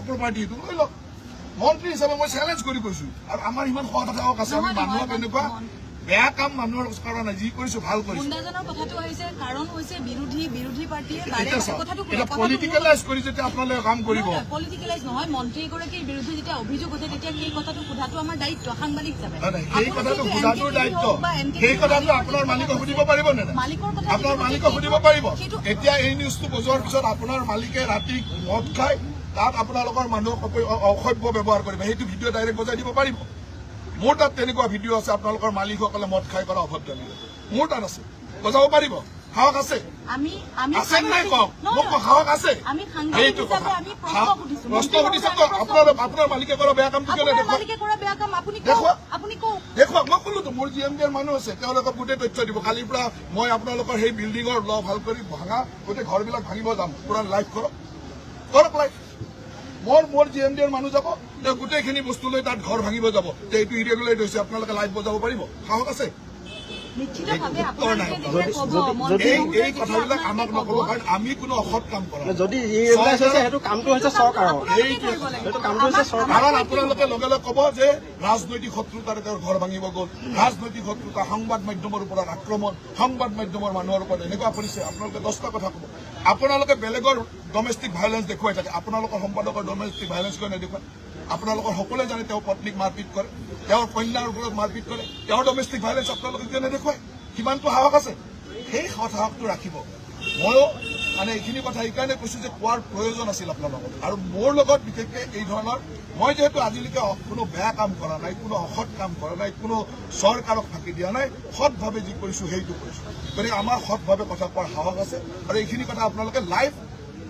প্ৰপাৰ্টিটো লৈ লওক মন্ত্ৰী হিচাপে মই চেলেঞ্জ কৰি কৈছো আৰু আমাৰ ইমান সহজ আছে আমি মানুহক এনেকুৱা বেয়া কাম মানুহৰ কৰা নাই যি কৰিছো ভাল কৰিছো গুণ্ডাজনৰ কথাটো আহিছে কাৰণ হৈছে বিৰোধী পাৰ্টিয়ে এটা পলিটিকেলাইজ কৰি যেতিয়া আপোনালোকে কাম কৰিব পলিটিকেলাইজ নহয় মন্ত্ৰী এগৰাকীৰ বিৰুদ্ধে যেতিয়া অভিযোগ উঠে তেতিয়া সেই কথাটো সোধাটো আমাৰ দায়িত্ব সাংবাদিক হিচাপে সেই কথাটো সোধাটোৰ দায়িত্ব সেই কথাটো আপোনাৰ মালিকক সুধিব পাৰিব নে আপোনাৰ মালিকক সুধিব পাৰিব এতিয়া এই নিউজটো বজোৱাৰ পিছত আপোনাৰ মালিকে ৰাতি মদ খাই তাত আপোনালোকৰ মানুহক অসভ্য ব্যৱহাৰ কৰিব সেইটো ভিডিঅ' ডাইৰেক্ট বজাই দিব পাৰিব মোৰ তাত তেনেকুৱা ভিডিঅ' আছে আপোনালোকৰ মালিকসকলে মদ খাই কৰা অভদ্ৰামী মোৰ তাত আছে বজাব পাৰিব সাহস আছে আছে নাই কওক মোক সাহস আছে সেইটো কথা প্ৰশ্ন সুধিছে আপোনাৰ মালিকে কৰা বেয়া কামটো কেলে দেখুৱাওক মই ক'লোতো মোৰ GMDৰ মানুহ আছে তেওঁলোকক গোটেই তথ্য দিব কালিৰ পৰা মই আপোনালোকৰ সেই বিল্ডিঙৰ ভাল কৰি ভাঙা গোটেই ঘৰবিলাক ভাঙিব যাম পুৰা লাইভ কৰক লাইভ মোৰ GMDৰ মানুহ যাব তেওঁ গোটেইখিনি বস্তু লৈ তাত ঘৰ ভাঙিব যাব যে এইটো ইৰেগুলাৰ হৈছে আপোনালোকে লাইভ বজাব পাৰিব সাহস আছে এই কথাবিলাক আমাক নকব কাৰণ আমি কোনো অসৎ কাম কৰা যদি সেইটো কামটো হৈছে চৰকাৰৰ কাৰণ আপোনালোকে লগে লগে কব যে ৰাজনৈতিক শত্ৰুতাৰে তেওঁৰ ঘৰ ভাঙিব গ'ল ৰাজনৈতিক শত্ৰুতা সংবাদ মাধ্যমৰ ওপৰত আক্ৰমণ সংবাদ মাধ্যমৰ মানুহৰ ওপৰত এনেকুৱা কৰিছে আপোনালোকে 10টা কথা কব আপোনালোকে বেলেগৰ ডমেষ্টিক ভাইলেন্স দেখুৱাই থাকে আপোনালোকৰ সম্পাদকৰ ডমেষ্টিক ভাইলেন্স কিয় নেদেখুৱায় আপোনালোকৰ সকলোৱে জানে তেওঁ পত্নীক মাৰপিট কৰে তেওঁৰ কন্যাৰ ওপৰত মাৰপিট কৰে তেওঁৰ ডমেষ্টিক ভাইলেন্স আপোনালোকে কিয় নেদেখুৱায় কিমানটো সাহস আছে সেই সাহসটো ৰাখিব ময়ো মানে এইখিনি কথা এইকাৰণে কৈছো যে কোৱাৰ প্ৰয়োজন আছিল আপোনালোকৰ আৰু মোৰ লগত বিশেষকৈ এই ধৰণৰ মই যিহেতু আজিলৈকে কোনো বেয়া কাম কৰা নাই কোনো অসৎ কাম কৰা নাই কোনো চৰকাৰক ফাঁকি দিয়া নাই সৎভাৱে যি কৰিছো সেইটো কৰিছো গতিকে আমাৰ সৎভাৱে কথা কোৱাৰ সাহস আছে আৰু এইখিনি কথা আপোনালোকে লাইভ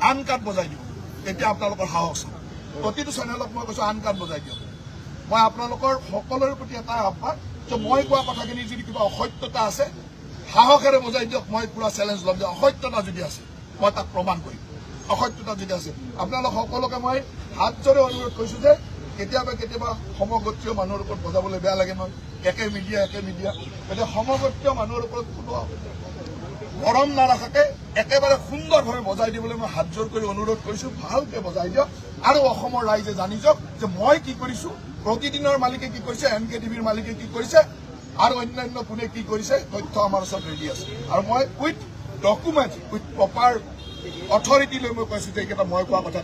আনকাট বজাই দিব তেতিয়া আপোনালোকৰ সাহস আছে প্ৰতিটো চেনেলক মই কৈছো আনকাট বজাই দিয়ক মই আপোনালোকৰ সকলোৰে প্ৰতি এটা আহ্বান যে মই কোৱা কথাখিনি যদি কিবা অসত্যতা আছে সাহসেৰে বজাই দিয়ক মই পুৰা চেলেঞ্জ ল'ম যে অসত্যতা যদি আছে মই তাক প্ৰমাণ কৰিম অসত্যতা যদি আছে আপোনালোক সকলোকে মই হাত জোৰে অনুৰোধ কৰিছো যে কেতিয়াবা সমগোত্ৰীয় মানুহৰ ওপৰত বজাবলৈ বেয়া লাগে নহয় একে মিডিয়া এতিয়া সমগোত্ৰীয় মানুহৰ ওপৰত কোনো মৰম নাৰাখাকে একেবাৰে সুন্দৰভাৱে বজাই দিবলৈ মই হাত জোৰ কৰি অনুৰোধ কৰিছো ভালকে বজাই দিয়ক আৰু অসমৰ ৰাইজে জানি যাওক যে মই কি কৰিছো প্ৰতিদিনৰ মালিকে কি কৰিছে NKTVৰ মালিকে কি কৰিছে আৰু অন্যান্য কোনে কি কৰিছে তথ্য আমাৰ ওচৰত ৰেডি আছে আৰু মই with document with proper authority লৈ মই কৈছো যে এইকেইটা মই কোৱা কথা